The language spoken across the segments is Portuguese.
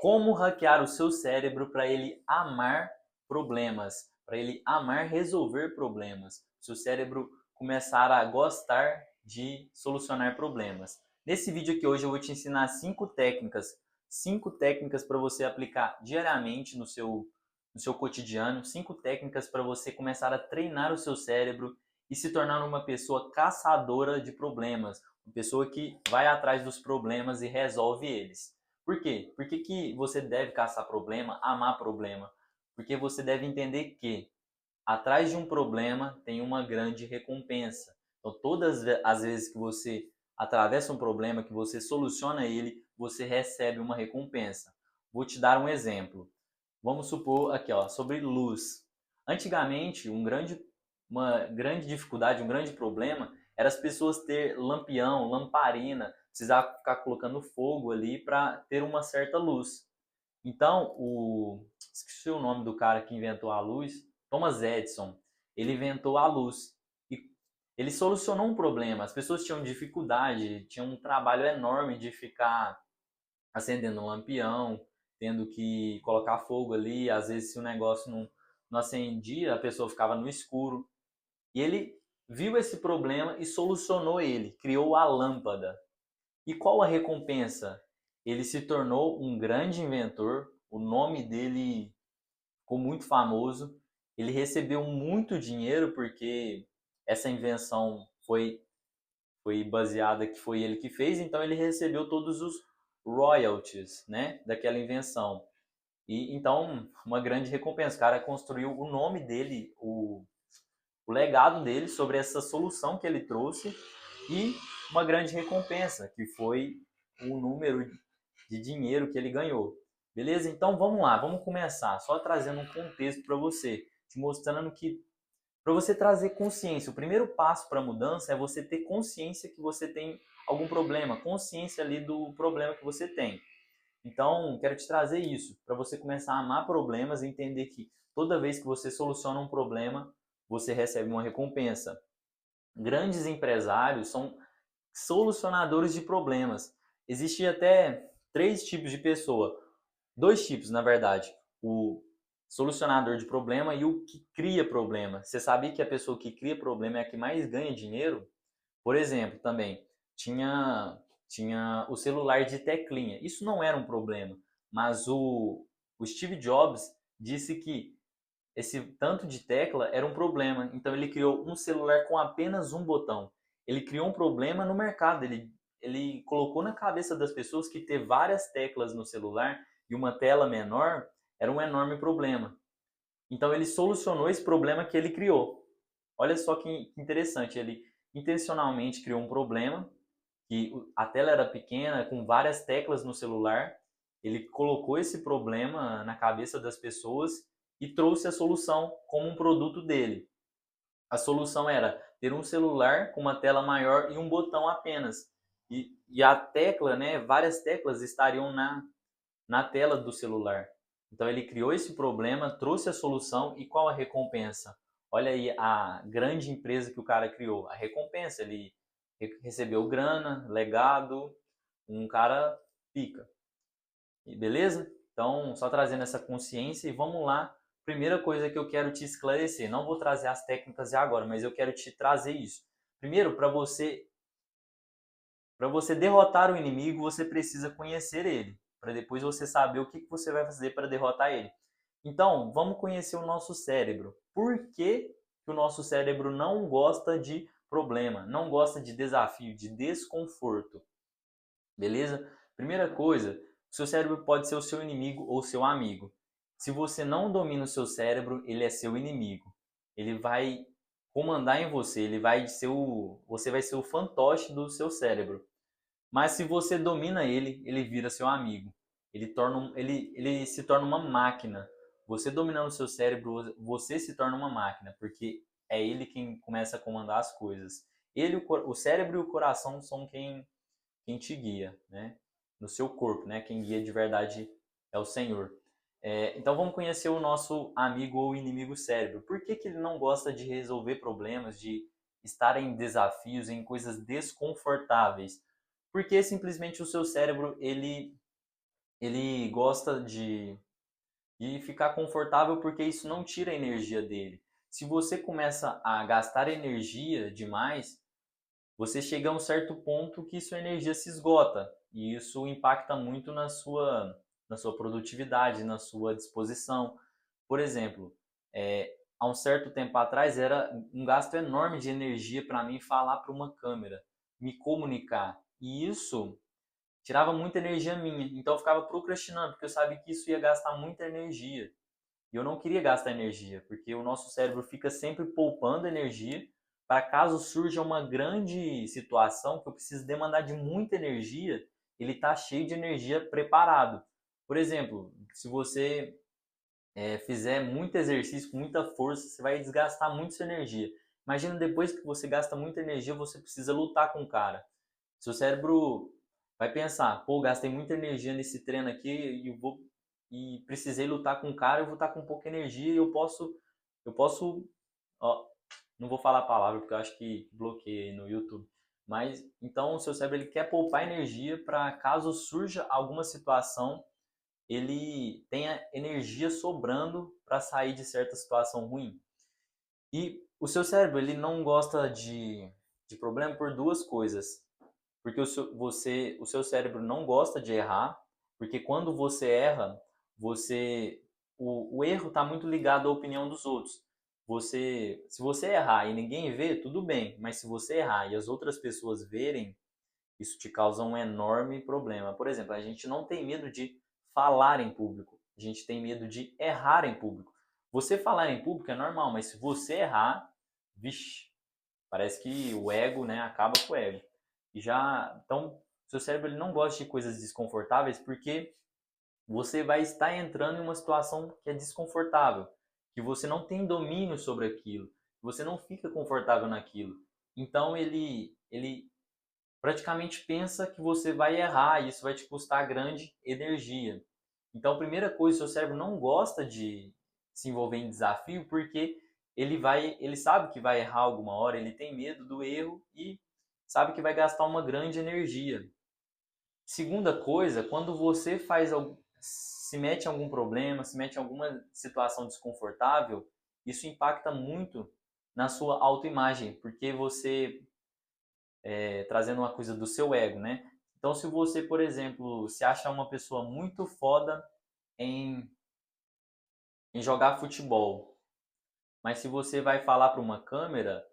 Como hackear o seu cérebro para ele amar problemas, para ele amar resolver problemas. Seu cérebro começar a gostar de solucionar problemas. Nesse vídeo aqui hoje eu vou te ensinar cinco técnicas para você aplicar diariamente no seu cotidiano, cinco técnicas para você começar a treinar o seu cérebro e se tornar uma pessoa caçadora de problemas, uma pessoa que vai atrás dos problemas e resolve eles. Por quê? Por que você deve caçar problema, amar problema? Porque você deve entender que atrás de um problema tem uma grande recompensa. Então, todas as vezes que você atravessa um problema, que você soluciona ele, você recebe uma recompensa. Vou te dar um exemplo. Vamos supor aqui, ó, sobre luz. Antigamente, uma grande dificuldade, um grande problema era as pessoas ter lampião, lamparina, precisar ficar colocando fogo ali para ter uma certa luz. Então, esqueci o nome do cara que inventou a luz, Thomas Edison. Ele inventou a luz e ele solucionou um problema. As pessoas tinham dificuldade, tinham um trabalho enorme de ficar acendendo um lampião, tendo que colocar fogo ali. Às vezes, se o negócio não acendia, a pessoa ficava no escuro. E ele viu esse problema e solucionou ele, criou a lâmpada. E qual a recompensa? Ele se tornou um grande inventor, o nome dele ficou muito famoso, ele recebeu muito dinheiro porque essa invenção foi baseada que foi ele que fez, então ele recebeu todos os royalties, né, daquela invenção. E então, uma grande recompensa. O cara construiu o nome dele, o legado dele sobre essa solução que ele trouxe e uma grande recompensa, que foi o número de dinheiro que ele ganhou. Beleza? Então vamos lá, vamos começar. Só trazendo um contexto para você, te mostrando que para você trazer consciência, o primeiro passo para a mudança é você ter consciência que você tem algum problema, consciência ali do problema que você tem. Então, quero te trazer isso, para você começar a amar problemas e entender que toda vez que você soluciona um problema, você recebe uma recompensa. Grandes empresários são solucionadores de problemas. Existem até três tipos de pessoa, dois tipos, na verdade. O solucionador de problema e o que cria problema. Você sabia que a pessoa que cria problema é a que mais ganha dinheiro? Por exemplo, também tinha o celular de teclinha. Isso não era um problema, mas o Steve Jobs disse que esse tanto de tecla era um problema. Então ele criou um celular com apenas um botão. Ele criou um problema no mercado. Ele colocou na cabeça das pessoas que ter várias teclas no celular e uma tela menor era um enorme problema. Então ele solucionou esse problema que ele criou. Olha só que interessante. Ele intencionalmente criou um problema que a tela era pequena, com várias teclas no celular. Ele colocou esse problema na cabeça das pessoas e trouxe a solução como um produto dele. A solução era ter um celular com uma tela maior e um botão apenas. E a tecla, né, várias teclas estariam na tela do celular. Então ele criou esse problema, trouxe a solução e qual a recompensa? Olha aí a grande empresa que o cara criou. A recompensa, ele recebeu grana, legado, um cara pica. Beleza? Então, só trazendo essa consciência e vamos lá. Primeira coisa que eu quero te esclarecer, não vou trazer as técnicas de agora, mas eu quero te trazer isso. Primeiro, para você derrotar o inimigo, você precisa conhecer ele, para depois você saber o que você vai fazer para derrotar ele. Então, vamos conhecer o nosso cérebro. Por que o nosso cérebro não gosta de problema, não gosta de desafio, de desconforto? Beleza? Primeira coisa, o seu cérebro pode ser o seu inimigo ou seu amigo. Se você não domina o seu cérebro, ele é seu inimigo. Ele vai comandar em você, você vai ser o fantoche do seu cérebro. Mas se você domina ele, ele vira seu amigo. Ele se torna uma máquina. Você dominando o seu cérebro, você se torna uma máquina, porque é ele quem começa a comandar as coisas. O cérebro e o coração são quem te guia, né? No seu corpo, né? Quem guia de verdade é o Senhor. Então vamos conhecer o nosso amigo ou inimigo cérebro. Por que ele não gosta de resolver problemas, de estar em desafios, em coisas desconfortáveis? Porque simplesmente o seu cérebro ele gosta de ficar confortável porque isso não tira a energia dele. Se você começa a gastar energia demais, você chega a um certo ponto que sua energia se esgota e isso impacta muito na sua produtividade, na sua disposição. Por exemplo, há um certo tempo atrás era um gasto enorme de energia para mim falar para uma câmera, me comunicar. E isso tirava muita energia minha. Então eu ficava procrastinando, porque eu sabia que isso ia gastar muita energia. E eu não queria gastar energia, porque o nosso cérebro fica sempre poupando energia para caso surja uma grande situação que eu preciso demandar de muita energia, ele está cheio de energia preparado. Por exemplo, se você fizer muito exercício com muita força, você vai desgastar muito sua energia. Imagina depois que você gasta muita energia, você precisa lutar com o cara. Seu cérebro vai pensar, pô, gastei muita energia nesse treino aqui e precisei lutar com o cara, eu vou estar com pouca energia e eu posso, ó, não vou falar a palavra porque eu acho que bloqueei no YouTube. Mas então o seu cérebro ele quer poupar energia para caso surja alguma situação, ele tenha energia sobrando para sair de certa situação ruim. E o seu cérebro ele não gosta de problema por duas coisas. Porque o seu cérebro não gosta de errar, porque quando você erra, o erro está muito ligado à opinião dos outros. Se você errar e ninguém vê, tudo bem, mas se você errar e as outras pessoas verem, isso te causa um enorme problema. Por exemplo, a gente não tem medo de falar em público, a gente tem medo de errar em público. Você falar em público é normal, mas se você errar, vixe, parece que o ego, né, acaba com o ego. E já, então, seu cérebro ele não gosta de coisas desconfortáveis porque você vai estar entrando em uma situação que é desconfortável, que você não tem domínio sobre aquilo, você não fica confortável naquilo. Então ele praticamente pensa que você vai errar e isso vai te custar grande energia. Então, a primeira coisa, seu cérebro não gosta de se envolver em desafio porque ele sabe que vai errar alguma hora, ele tem medo do erro e sabe que vai gastar uma grande energia. Segunda coisa, quando você se mete em algum problema, se mete em alguma situação desconfortável, isso impacta muito na sua autoimagem, porque você trazendo uma coisa do seu ego, né? Então, se você, por exemplo, se acha uma pessoa muito foda em, em jogar futebol, mas se você vai falar para uma câmera,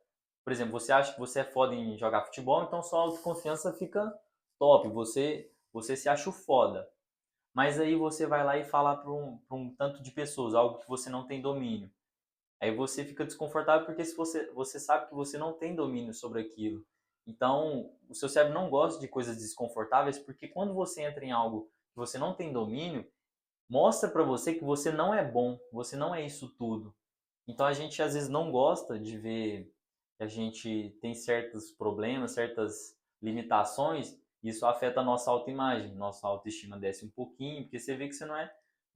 por exemplo, você acha que você é foda em jogar futebol, então sua autoconfiança fica top, você se acha o foda. Mas aí você vai lá e fala para um tanto de pessoas, algo que você não tem domínio. Aí você fica desconfortável porque se você sabe que você não tem domínio sobre aquilo. Então, o seu cérebro não gosta de coisas desconfortáveis porque quando você entra em algo que você não tem domínio, mostra para você que você não é bom, você não é isso tudo. Então a gente às vezes não gosta de ver que a gente tem certos problemas, certas limitações, e isso afeta a nossa autoimagem, nossa autoestima desce um pouquinho, porque você vê que você não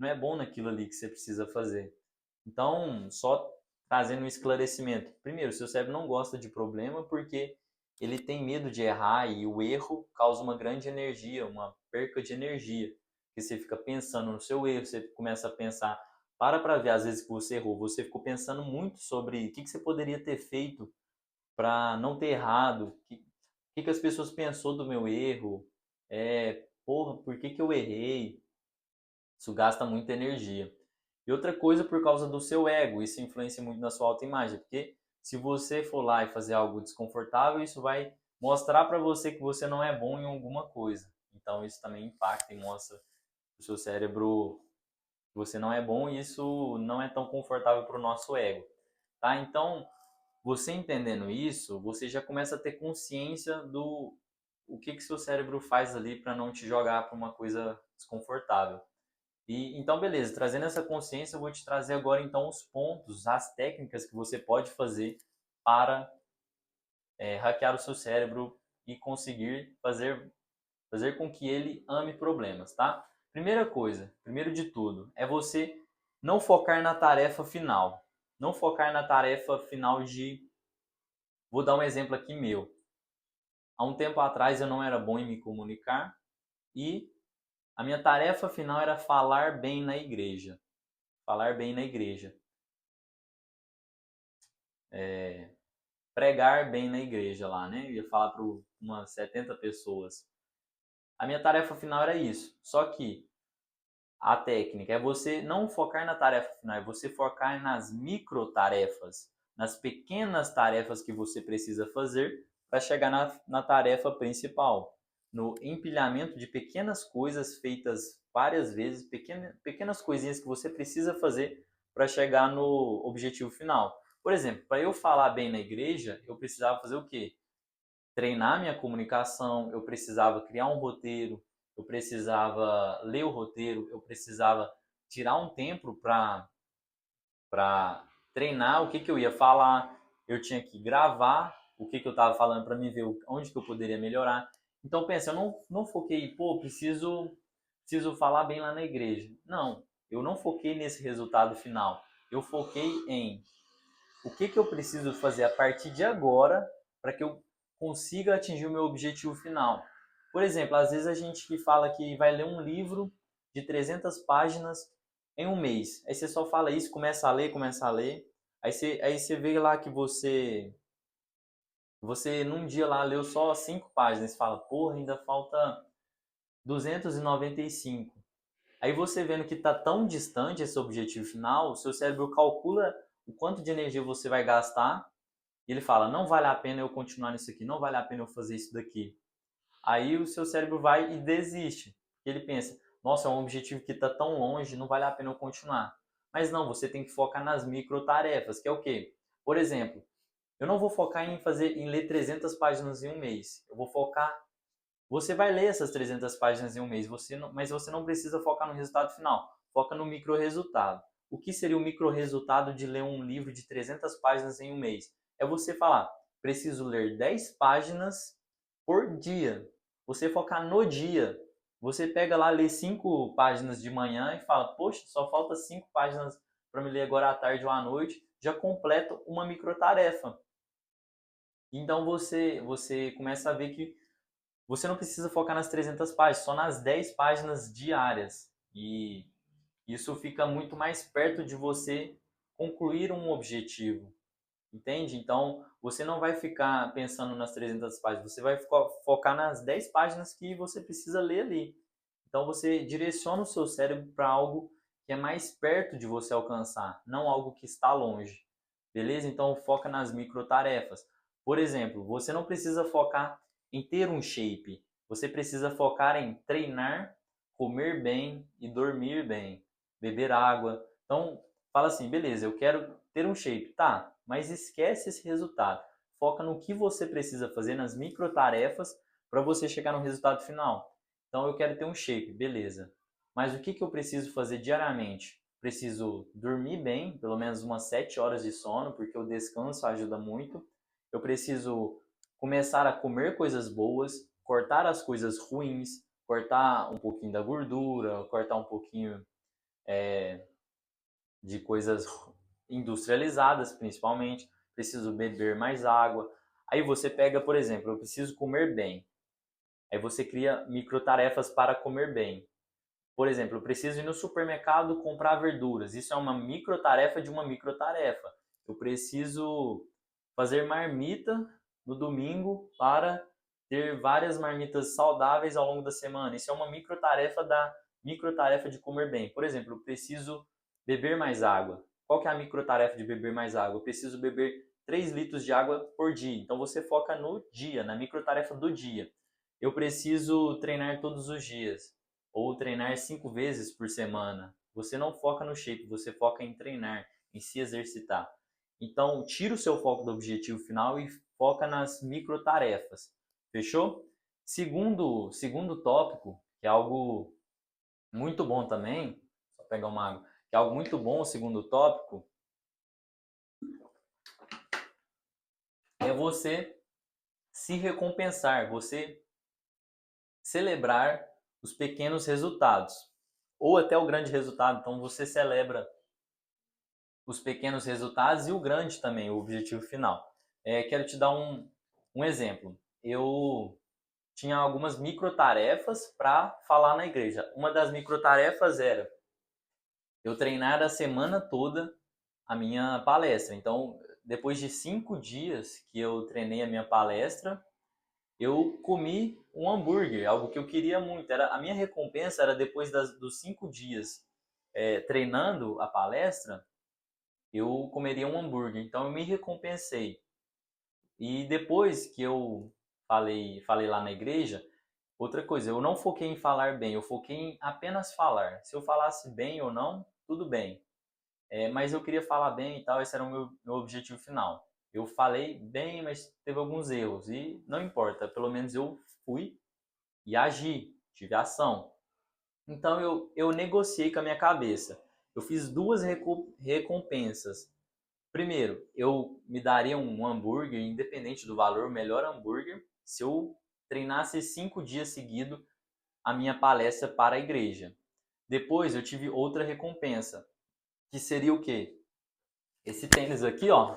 é bom naquilo ali que você precisa fazer. Então, só trazendo um esclarecimento. Primeiro, seu cérebro não gosta de problema porque ele tem medo de errar e o erro causa uma grande energia, uma perca de energia. Porque você fica pensando no seu erro, você começa a pensar, para ver às vezes que você errou, você ficou pensando muito sobre o que você poderia ter feito para não ter errado, que as pessoas pensou do meu erro, porra, por que eu errei? Isso gasta muita energia. E outra coisa por causa do seu ego, isso influencia muito na sua autoimagem, porque se você for lá e fazer algo desconfortável, isso vai mostrar para você que você não é bom em alguma coisa. Então isso também impacta e mostra o seu cérebro que você não é bom e isso não é tão confortável para o nosso ego, tá? Então, você entendendo isso, você já começa a ter consciência do o que seu cérebro faz ali para não te jogar para uma coisa desconfortável. E então, beleza, trazendo essa consciência, eu vou te trazer agora então os pontos, as técnicas que você pode fazer para hackear o seu cérebro e conseguir fazer com que ele ame problemas, tá? Primeira coisa, primeiro de tudo, é você não focar na tarefa final. Não focar na tarefa final de. Vou dar um exemplo aqui meu. Há um tempo atrás eu não era bom em me comunicar e A minha tarefa final era falar bem na igreja. Falar bem na igreja. Pregar bem na igreja lá, né? Eu ia falar para umas 70 pessoas. A minha tarefa final era isso. Só que a técnica é você não focar na tarefa final, é você focar nas micro tarefas, nas pequenas tarefas que você precisa fazer para chegar na tarefa principal. No empilhamento de pequenas coisas feitas várias vezes, pequenas coisinhas que você precisa fazer para chegar no objetivo final. Por exemplo, para eu falar bem na igreja, eu precisava fazer o quê? Treinar minha comunicação, eu precisava criar um roteiro, eu precisava ler o roteiro, eu precisava tirar um tempo para treinar o que eu ia falar, eu tinha que gravar o que eu estava falando para mim ver onde que eu poderia melhorar. Então pensa, eu não foquei, pô, preciso falar bem lá na igreja. Não, eu não foquei nesse resultado final. Eu foquei em o que eu preciso fazer a partir de agora para que eu consiga atingir o meu objetivo final. Por exemplo, às vezes a gente que fala que vai ler um livro de 300 páginas em um mês. Aí você só fala isso, começa a ler. Aí você vê lá que você num dia lá leu só 5 páginas. Você fala, porra, ainda falta 295. Aí você vendo que está tão distante esse objetivo final, o seu cérebro calcula o quanto de energia você vai gastar e ele fala, não vale a pena eu continuar nisso aqui, não vale a pena eu fazer isso daqui. Aí o seu cérebro vai e desiste. Ele pensa, nossa, é um objetivo que está tão longe, não vale a pena eu continuar. Mas não, você tem que focar nas micro tarefas, que é o quê? Por exemplo, eu não vou focar em ler 300 páginas em um mês. Eu vou focar. Você vai ler essas 300 páginas em um mês, mas você não precisa focar no resultado final. Foca no micro resultado. O que seria o micro resultado de ler um livro de 300 páginas em um mês? É você falar, preciso ler 10 páginas por dia. Você focar no dia. Você pega lá, lê 5 páginas de manhã e fala, poxa, só falta 5 páginas para me ler agora à tarde ou à noite. Já completa uma microtarefa. Então você começa a ver que você não precisa focar nas 300 páginas, só nas 10 páginas diárias. E isso fica muito mais perto de você concluir um objetivo, entende? Então, você não vai ficar pensando nas 300 páginas, você vai focar nas 10 páginas que você precisa ler ali. Então, você direciona o seu cérebro para algo que é mais perto de você alcançar, não algo que está longe. Beleza? Então, foca nas micro tarefas. Por exemplo, você não precisa focar em ter um shape. Você precisa focar em treinar, comer bem e dormir bem, beber água. Então, fala assim, beleza, eu quero ter um shape, tá? Mas esquece esse resultado. Foca no que você precisa fazer nas micro tarefas para você chegar no resultado final. Então, eu quero ter um shape, beleza. Mas o que eu preciso fazer diariamente? Preciso dormir bem, pelo menos umas 7 horas de sono, porque o descanso ajuda muito. Eu preciso começar a comer coisas boas, cortar as coisas ruins, cortar um pouquinho da gordura, cortar um pouquinho de coisas industrializadas, principalmente. Preciso beber mais água. Aí você pega, por exemplo, eu preciso comer bem. Aí você cria micro tarefas para comer bem. Por exemplo, eu preciso ir no supermercado comprar verduras. Isso é uma microtarefa de uma microtarefa. Eu preciso fazer marmita no domingo para ter várias marmitas saudáveis ao longo da semana. Isso é uma microtarefa da microtarefa de comer bem. Por exemplo, eu preciso beber mais água. Qual que é a microtarefa de beber mais água? Eu preciso beber 3 litros de água por dia. Então você foca no dia, na microtarefa do dia. Eu preciso treinar todos os dias ou treinar 5 vezes por semana. Você não foca no shape, você foca em treinar, em se exercitar. Então, tira o seu foco do objetivo final e foca nas micro tarefas. Fechou? Segundo tópico, que é algo muito bom também, só pegar uma água, que é algo muito bom, o segundo tópico, é você se recompensar, você celebrar os pequenos resultados ou até o grande resultado. Então você celebra os pequenos resultados e o grande também, o objetivo final. Quero te dar um exemplo. Eu tinha algumas microtarefas para falar na igreja. Uma das microtarefas era eu treinar a semana toda a minha palestra. Então, depois de 5 dias que eu treinei a minha palestra, eu comi um hambúrguer, algo que eu queria muito. A minha recompensa era depois dos 5 dias treinando a palestra, eu comeria um hambúrguer. Então, eu me recompensei. E depois que eu falei lá na igreja, outra coisa, eu não foquei em falar bem, eu foquei em apenas falar. Se eu falasse bem ou não, tudo bem. Mas eu queria falar bem e tal, esse era o meu objetivo final. Eu falei bem, mas teve alguns erros e não importa, pelo menos eu fui e agi, tive ação. Então eu negociei com a minha cabeça. Eu fiz duas recompensas. Primeiro, eu me daria um hambúrguer, independente do valor, o melhor hambúrguer, se eu treinasse 5 dias seguidos a minha palestra para a igreja. Depois eu tive outra recompensa, que seria o quê? Esse tênis aqui, ó,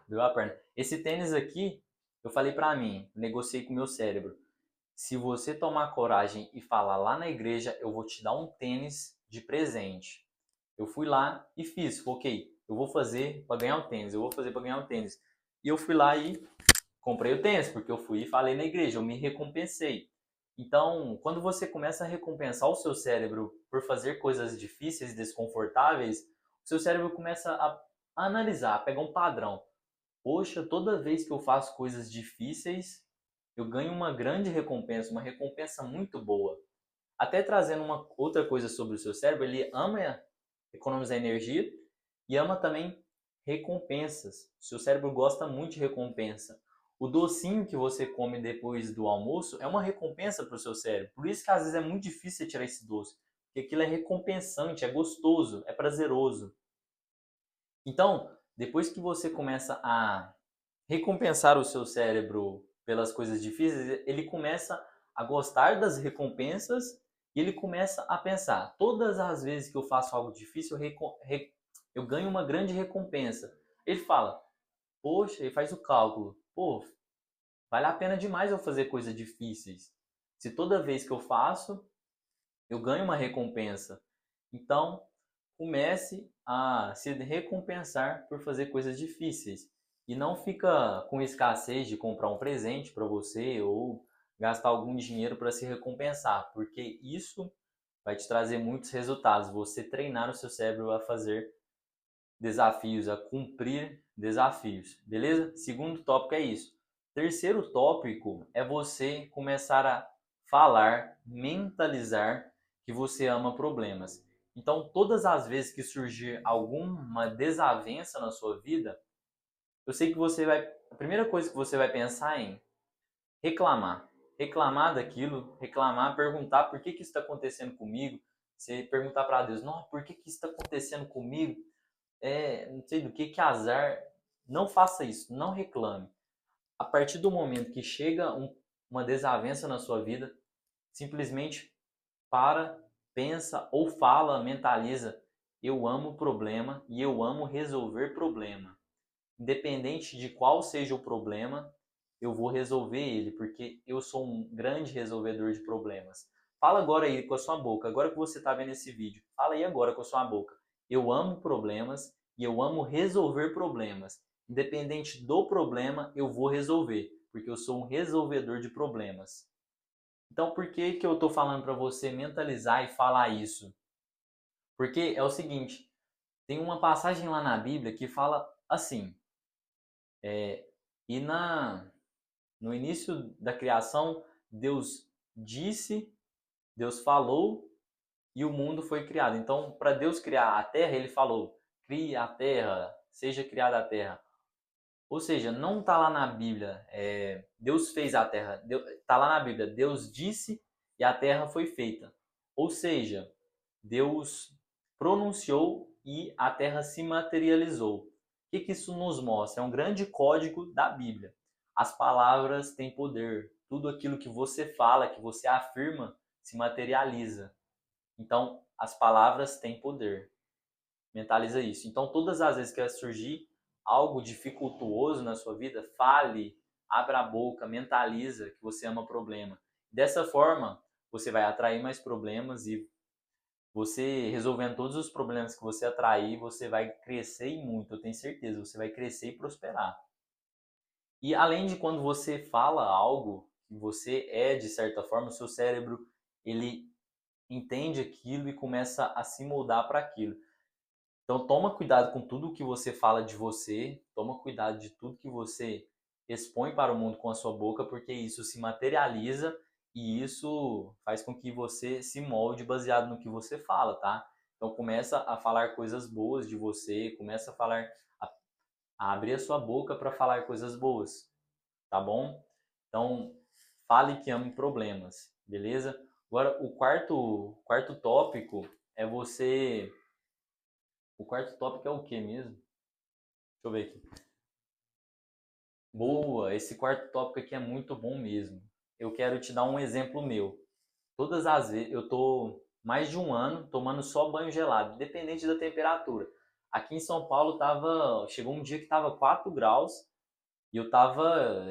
deu a perna. Esse tênis aqui, eu falei pra mim, negociei com o meu cérebro. Se você tomar coragem e falar lá na igreja, eu vou te dar um tênis de presente. Eu fui lá e fiz, foquei. Eu vou fazer para ganhar um tênis, eu vou fazer para ganhar um tênis. E eu fui lá e comprei o tênis, porque eu fui e falei na igreja, eu me recompensei. Então, quando você começa a recompensar o seu cérebro por fazer coisas difíceis e desconfortáveis, o seu cérebro começa a analisar, a pegar um padrão. Poxa, toda vez que eu faço coisas difíceis, eu ganho uma grande recompensa, uma recompensa muito boa. Até trazendo uma outra coisa sobre o seu cérebro, ele ama economizar energia e ama também recompensas. O seu cérebro gosta muito de recompensa. O docinho que você come depois do almoço é uma recompensa para o seu cérebro. Por isso que às vezes é muito difícil você tirar esse doce, porque aquilo é recompensante, é gostoso, é prazeroso. Então, depois que você começa a recompensar o seu cérebro pelas coisas difíceis, ele começa a gostar das recompensas e ele começa a pensar: todas as vezes que eu faço algo difícil, eu ganho uma grande recompensa. Ele fala: poxa, ele faz o cálculo: pô, vale a pena demais eu fazer coisas difíceis. Se toda vez que eu faço, eu ganho uma recompensa. Então, comece a se recompensar por fazer coisas difíceis. E não fica com escassez de comprar um presente para você ou gastar algum dinheiro para se recompensar, porque isso vai te trazer muitos resultados. Você treinar o seu cérebro a fazer desafios, a cumprir desafios, beleza? Segundo tópico é isso. Terceiro tópico é você começar a falar, mentalizar que você ama problemas. Então, todas as vezes que surgir alguma desavença na sua vida, eu sei que a primeira coisa que você vai pensar é em reclamar. Reclamar daquilo, reclamar, perguntar por que isso está acontecendo comigo. Você perguntar para Deus, não, por que isso está acontecendo comigo? Não sei do que azar. Não faça isso, não reclame. A partir do momento que chega uma desavença na sua vida, simplesmente para, pensa ou fala, mentaliza: eu amo o problema e eu amo resolver problema. Independente de qual seja o problema, eu vou resolver ele, porque eu sou um grande resolvedor de problemas. Fala agora aí com a sua boca, agora que você está vendo esse vídeo, fala aí agora com a sua boca: eu amo problemas e eu amo resolver problemas. Independente do problema, eu vou resolver, porque eu sou um resolvedor de problemas. Então, por que que eu estou falando para você mentalizar e falar isso? Porque é o seguinte, tem uma passagem lá na Bíblia que fala assim, é, e no início da criação, Deus disse, Deus falou e o mundo foi criado. Então, para Deus criar a terra, ele falou: crie a terra, seja criada a terra. Ou seja, não está lá na Bíblia, Deus fez a terra. Está lá na Bíblia, Deus disse e a terra foi feita. Ou seja, Deus pronunciou e a terra se materializou. O que isso nos mostra? É um grande código da Bíblia. As palavras têm poder. Tudo aquilo que você fala, que você afirma, se materializa. Então, as palavras têm poder. Mentaliza isso. Então, todas as vezes que vai surgir algo dificultuoso na sua vida, fale, Abra a boca, mentaliza que você ama problema. Dessa forma, você vai atrair mais problemas e você resolvendo todos os problemas que você atrair, você vai crescer e muito, eu tenho certeza, você vai crescer e prosperar. E além de quando você fala algo que você é de certa forma, o seu cérebro ele entende aquilo e começa a se moldar para aquilo. Então toma cuidado com tudo que você fala de você, toma cuidado de tudo que você expõe para o mundo com a sua boca, porque isso se materializa e isso faz com que você se molde baseado no que você fala, tá? Então começa a falar coisas boas de você, começa a abrir a sua boca para falar coisas boas, tá bom? Então fale que ame problemas, beleza? Agora o quarto tópico é você. O quarto tópico é o que mesmo? Deixa eu ver aqui. Boa, esse quarto tópico aqui é muito bom mesmo. Eu quero te dar um exemplo meu. Todas as vezes, eu tô mais de um ano tomando só banho gelado, independente da temperatura. Aqui em São Paulo chegou um dia que tava 4 graus e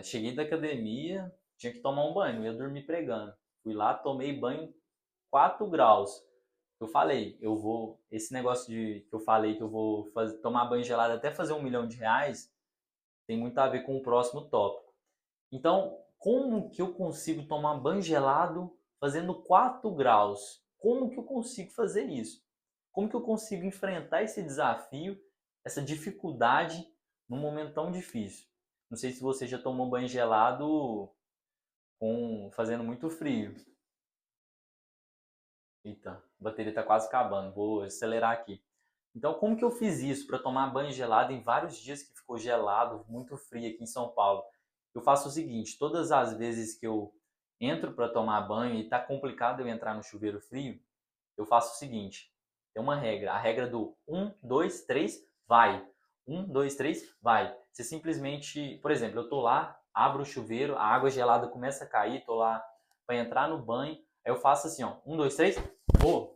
cheguei da academia, tinha que tomar um banho, não ia dormir pregando. Fui lá, tomei banho 4 graus. Eu falei, esse negócio de que eu falei que eu vou tomar banho gelado até fazer R$ 1 milhão, tem muito a ver com o próximo tópico. Então, como que eu consigo tomar banho gelado fazendo 4 graus? Como que eu consigo fazer isso? Como que eu consigo enfrentar esse desafio, essa dificuldade num momento tão difícil? Não sei se você já tomou banho gelado fazendo muito frio. Eita, a bateria está quase acabando. Vou acelerar aqui. Então, como que eu fiz isso para tomar banho gelado em vários dias que ficou gelado, muito frio aqui em São Paulo? Eu faço o seguinte: todas as vezes que eu entro para tomar banho e está complicado eu entrar no chuveiro frio, eu faço o seguinte: tem uma regra, a regra do 1, 2, 3, vai. 1, 2, 3, vai. Você simplesmente, por exemplo, eu tô lá, abro o chuveiro, a água gelada começa a cair, tô lá para entrar no banho, aí eu faço assim, ó, 1, 2, 3, vou.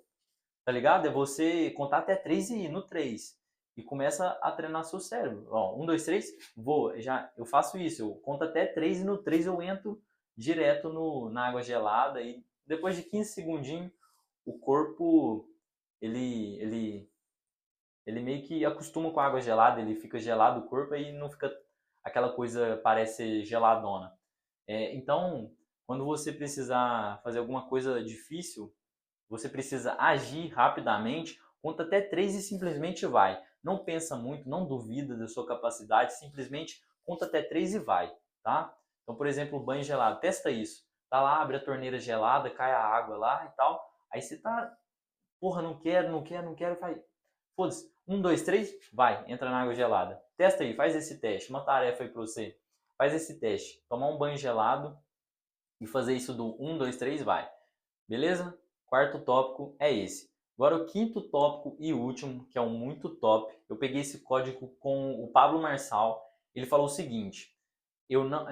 Tá ligado? É você contar até 3 e ir no 3. E começa a treinar seu cérebro. Ó, 1, 2, 3, vou. Eu faço isso. Eu conto até 3 e no 3 eu entro direto na água gelada. E depois de 15 segundinhos, o corpo, ele, ele, ele meio que acostuma com a água gelada. Ele fica gelado o corpo e não fica aquela coisa, parece geladona. Então, quando você precisar fazer alguma coisa difícil, você precisa agir rapidamente, conta até 3 e simplesmente vai. Não pensa muito, não duvida da sua capacidade, simplesmente conta até 3 e vai, tá? Então, por exemplo, o banho gelado, testa isso. Tá lá, abre a torneira gelada, cai a água lá e tal. Aí você tá, porra, não quero, não quero, não quero, vai. Foda-se. 1, 2, 3, vai, entra na água gelada. Testa aí, faz esse teste. Uma tarefa aí pra você. Faz esse teste. Tomar um banho gelado e fazer isso do 1, 2, 3, vai. Beleza? Quarto tópico é esse. Agora o quinto tópico e último, que é um muito top. Eu peguei esse código com o Pablo Marçal. Ele falou o seguinte: eu não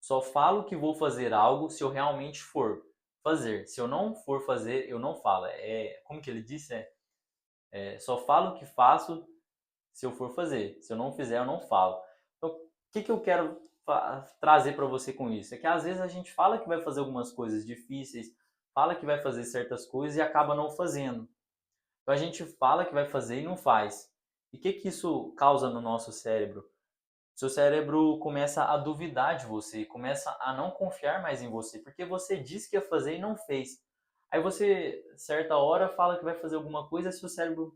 só falo que vou fazer algo se eu realmente for fazer. Se eu não for fazer, eu não falo. Como que ele disse? Só falo que faço se eu for fazer. Se eu não fizer, eu não falo. Então, o que eu quero trazer para você com isso? É que às vezes a gente fala que vai fazer algumas coisas difíceis, fala que vai fazer certas coisas e acaba não fazendo. Então a gente fala que vai fazer e não faz. E o que isso causa no nosso cérebro? Seu cérebro começa a duvidar de você, começa a não confiar mais em você, porque você disse que ia fazer e não fez. Aí você, certa hora, fala que vai fazer alguma coisa e seu cérebro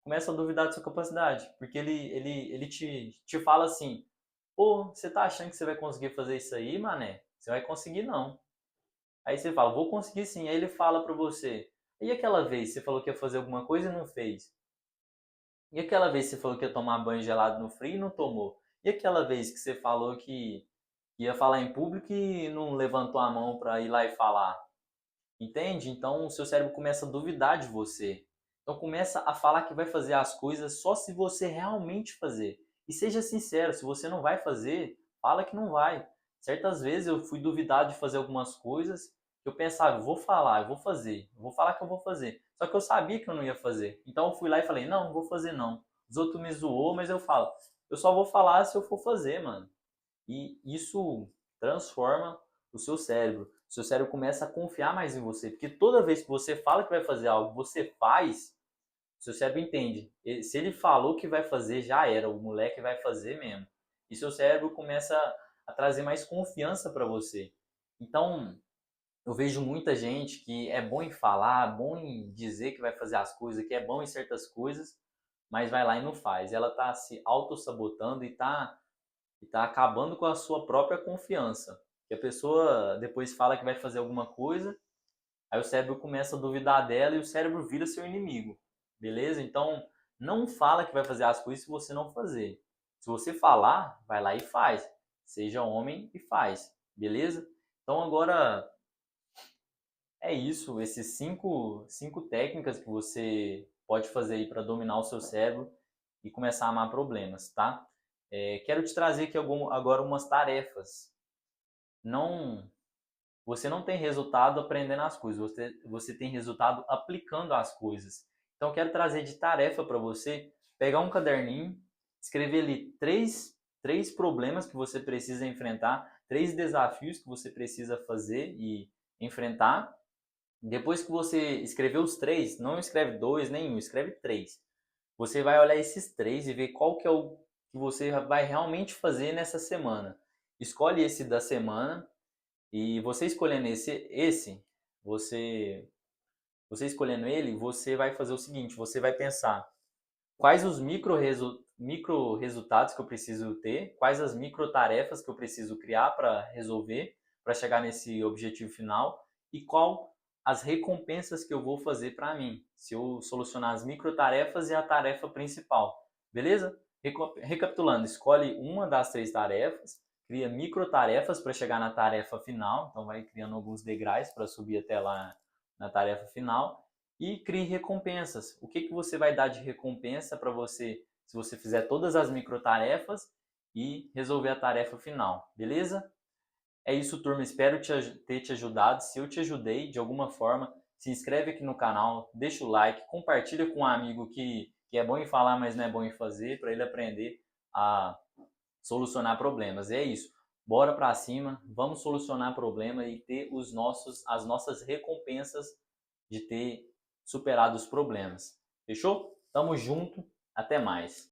começa a duvidar da sua capacidade, porque ele te fala assim: pô, você tá achando que você vai conseguir fazer isso aí, mané? Você vai conseguir não. Aí você fala: vou conseguir sim. Aí ele fala pra você: e aquela vez você falou que ia fazer alguma coisa e não fez? E aquela vez você falou que ia tomar banho gelado no frio e não tomou? E aquela vez que você falou que ia falar em público e não levantou a mão pra ir lá e falar? Entende? Então o seu cérebro começa a duvidar de você. Então começa a falar que vai fazer as coisas só se você realmente fazer. E seja sincero, se você não vai fazer, fala que não vai. Certas vezes eu fui duvidar de fazer algumas coisas, eu pensava, eu vou falar, eu vou fazer, eu vou falar que eu vou fazer. Só que eu sabia que eu não ia fazer. Então eu fui lá e falei, não, não vou fazer não. Os outros me zoou, mas eu falo, eu só vou falar se eu for fazer, mano. e isso transforma o seu cérebro. O seu cérebro começa a confiar mais em você, porque toda vez que você fala que vai fazer algo, você faz, seu cérebro entende. Se ele falou que vai fazer, já era, o moleque vai fazer mesmo. E seu cérebro começa a trazer mais confiança para você. Então, eu vejo muita gente que é bom em falar, bom em dizer que vai fazer as coisas, que é bom em certas coisas, mas vai lá e não faz. Ela está se auto-sabotando e tá acabando com a sua própria confiança. Que a pessoa depois fala que vai fazer alguma coisa, aí o cérebro começa a duvidar dela e o cérebro vira seu inimigo. Beleza? Então, não fala que vai fazer as coisas se você não fazer. Se você falar, vai lá e faz. Seja homem e faz. Beleza? Então, agora é isso. Esses cinco técnicas que você pode fazer aí para dominar o seu cérebro e começar a amar problemas, tá? Quero te trazer aqui agora umas tarefas. Não Você não tem resultado aprendendo as coisas, você tem resultado aplicando as coisas. Então, eu quero trazer de tarefa para você pegar um caderninho, escrever ali três problemas que você precisa enfrentar, três desafios que você precisa fazer e enfrentar. Depois que você escrever os três, não escreve dois, nenhum, escreve três. Você vai olhar esses três e ver qual que é o que você vai realmente fazer nessa semana. Escolhe esse da semana e você escolhendo você, você escolhendo ele, você vai fazer o seguinte, você vai pensar quais os micro resultados que eu preciso ter, quais as micro tarefas que eu preciso criar para resolver, para chegar nesse objetivo final e qual as recompensas que eu vou fazer para mim, se eu solucionar as micro tarefas e a tarefa principal. Beleza? Recapitulando, escolhe uma das três tarefas, cria micro tarefas para chegar na tarefa final, então vai criando alguns degraus para subir até lá na tarefa final e crie recompensas. O que você vai dar de recompensa para você se você fizer todas as microtarefas e resolver a tarefa final, beleza? É isso, turma. Espero ter te ajudado. Se eu te ajudei de alguma forma, se inscreve aqui no canal, deixa o like, compartilha com um amigo que é bom em falar, mas não é bom em fazer, para ele aprender a solucionar problemas. E é isso. Bora para cima, vamos solucionar problema e ter as nossas recompensas de ter superado os problemas. Fechou? Tamo junto, até mais.